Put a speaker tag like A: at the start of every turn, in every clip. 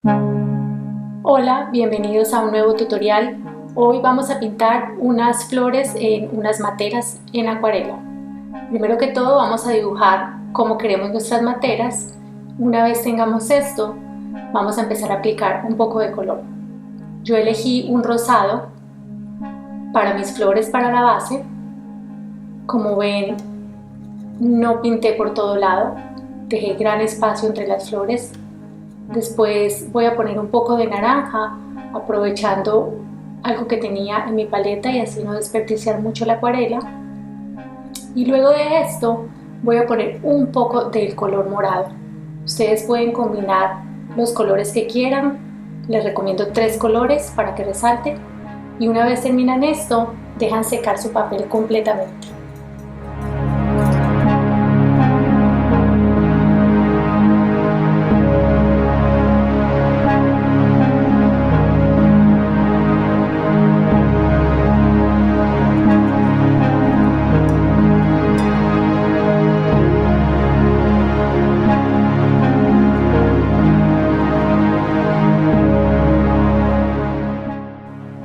A: Hola, bienvenidos a un nuevo tutorial. Hoy vamos a pintar unas flores en unas materas en acuarela. Primero que todo vamos a dibujar cómo queremos nuestras materas. Una vez tengamos esto, vamos a empezar a aplicar un poco de color. Yo elegí un rosado para mis flores para la base. Como ven, no pinté por todo lado, dejé gran espacio entre las flores. Después voy a poner un poco de naranja, aprovechando algo que tenía en mi paleta y así no desperdiciar mucho la acuarela. Y luego de esto voy a poner un poco del color morado. Ustedes pueden combinar los colores que quieran. Les recomiendo 3 colores para que resalte. Y una vez terminan esto, dejan secar su papel completamente.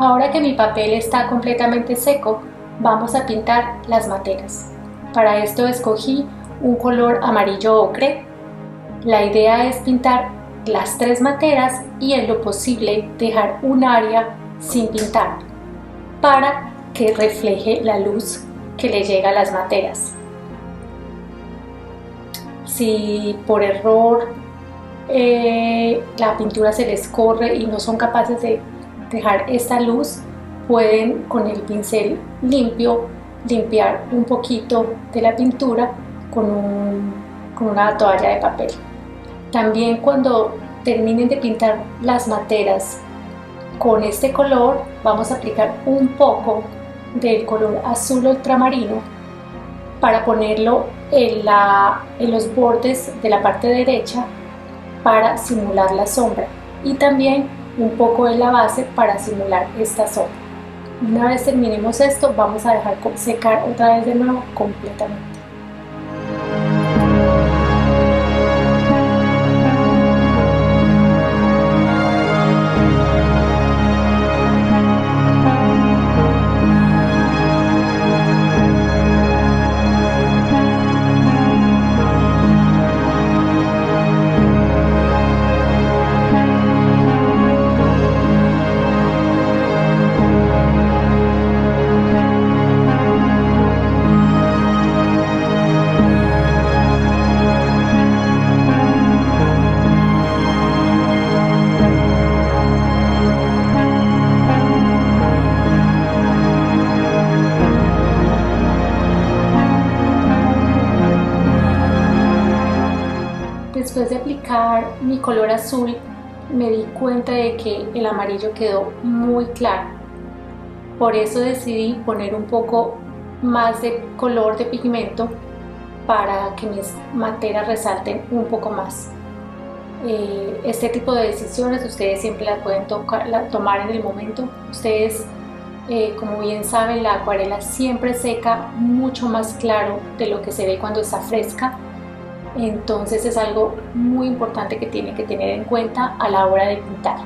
A: Ahora que mi papel está completamente seco, vamos a pintar las materas. Para esto escogí un color amarillo ocre. La idea es pintar las 3 materas y en lo posible dejar un área sin pintar para que refleje la luz que le llega a las materas. Si por error la pintura se les corre y no son capaces de dejar esta luz, pueden con el pincel limpio limpiar un poquito de la pintura con una toalla de papel. También cuando terminen de pintar las materas con este color, vamos a aplicar un poco del color azul ultramarino para ponerlo en los bordes de la parte derecha para simular la sombra, y también un poco de la base para simular esta sombra. Una vez terminemos esto, vamos a dejar secar otra vez de nuevo completamente. Después de aplicar mi color azul, me di cuenta de que el amarillo quedó muy claro. Por eso decidí poner un poco más de color de pigmento para que mis materas resalten un poco más. Este tipo de decisiones ustedes siempre las pueden tomar en el momento. Ustedes, como bien saben, la acuarela siempre seca mucho más claro de lo que se ve cuando está fresca. Entonces es algo muy importante que tienen que tener en cuenta a la hora de pintar.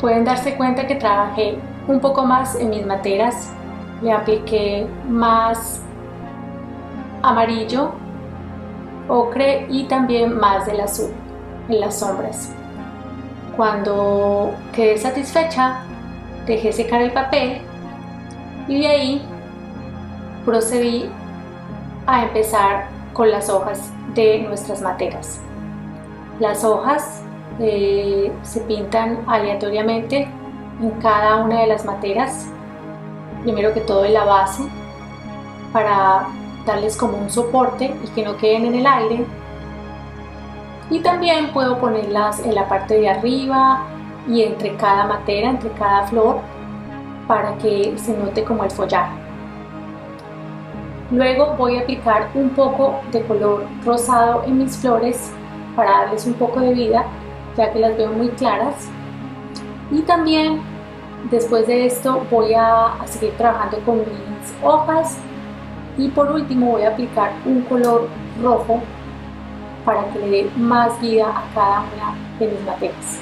A: Pueden darse cuenta que trabajé un poco más en mis materas, le apliqué más amarillo, ocre y también más del azul en las sombras. Cuando quedé satisfecha, dejé secar el papel y de ahí procedí a empezar con las hojas de nuestras materas. Las hojas se pintan aleatoriamente en cada una de las materas, primero que todo en la base, para darles como un soporte y que no queden en el aire. Y también puedo ponerlas en la parte de arriba y entre cada matera, entre cada flor, para que se note como el follaje. Luego voy a aplicar un poco de color rosado en mis flores para darles un poco de vida, ya que las veo muy claras. Y también después de esto voy a seguir trabajando con mis hojas, y por último voy a aplicar un color rojo para que le dé más vida a cada una de mis materas.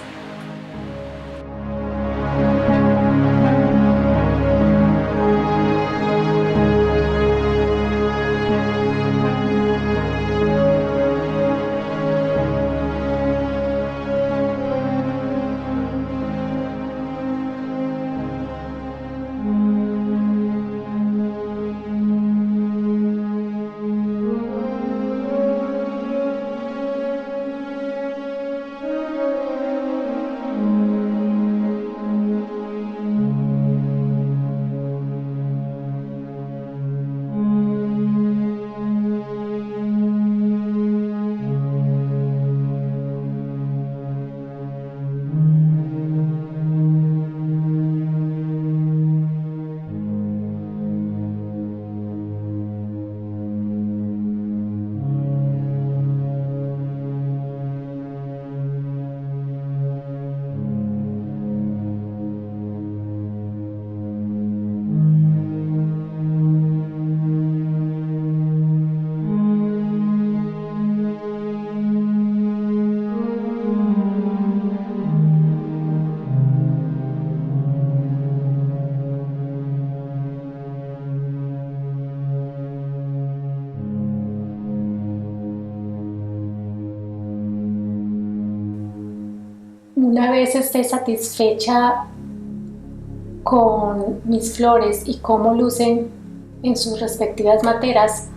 A: Una vez esté satisfecha con mis flores y cómo lucen en sus respectivas materas,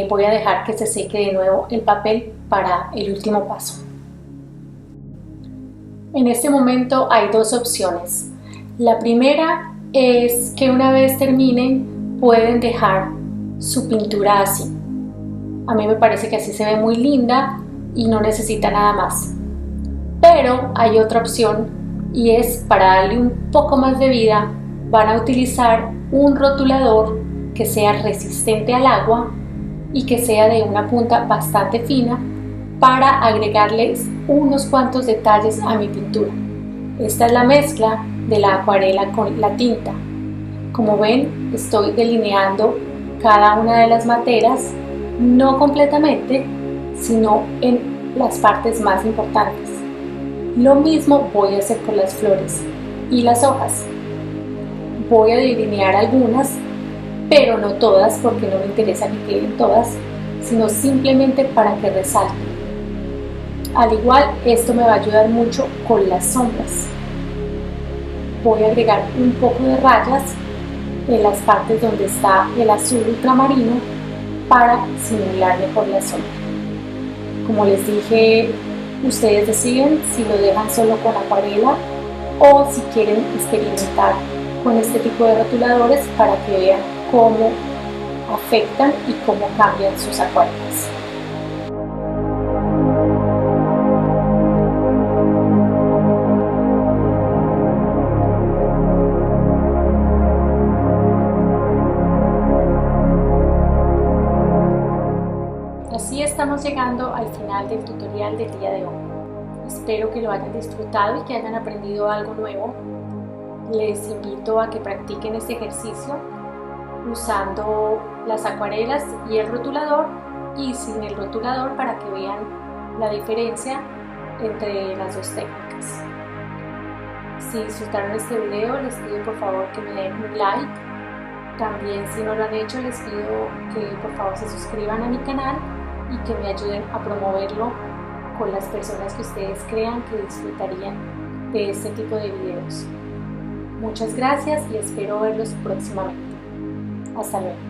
A: voy a dejar que se seque de nuevo el papel para el último paso. En este momento hay dos opciones. La primera es que una vez terminen pueden dejar su pintura así. A mí me parece que así se ve muy linda y no necesita nada más. Pero hay otra opción, y es para darle un poco más de vida van a utilizar un rotulador que sea resistente al agua y que sea de una punta bastante fina para agregarles unos cuantos detalles a mi pintura. Esta es la mezcla de la acuarela con la tinta. Como ven, estoy delineando cada una de las materas, no completamente, sino en las partes más importantes. Lo mismo voy a hacer con las flores y las hojas. Voy a delinear algunas, pero no todas, porque no me interesa que queden todas, sino simplemente para que resalten. Al igual, esto me va a ayudar mucho con las sombras. Voy a agregar un poco de rayas en las partes donde está el azul ultramarino para simular mejor la sombra. Como les dije, ustedes deciden si lo dejan solo con acuarela o si quieren experimentar con este tipo de rotuladores para que vean cómo afectan y cómo cambian sus acuarelas. Así estamos llegando al final del tutorial del día de hoy. Espero que lo hayan disfrutado y que hayan aprendido algo nuevo. Les invito a que practiquen este ejercicio usando las acuarelas y el rotulador, y sin el rotulador, para que vean la diferencia entre las dos técnicas. Si disfrutaron este video, les pido por favor que me den un like. También, si no lo han hecho, les pido que por favor se suscriban a mi canal y que me ayuden a promoverlo con las personas que ustedes crean que disfrutarían de este tipo de videos. Muchas gracias y espero verlos próximamente. Hasta luego.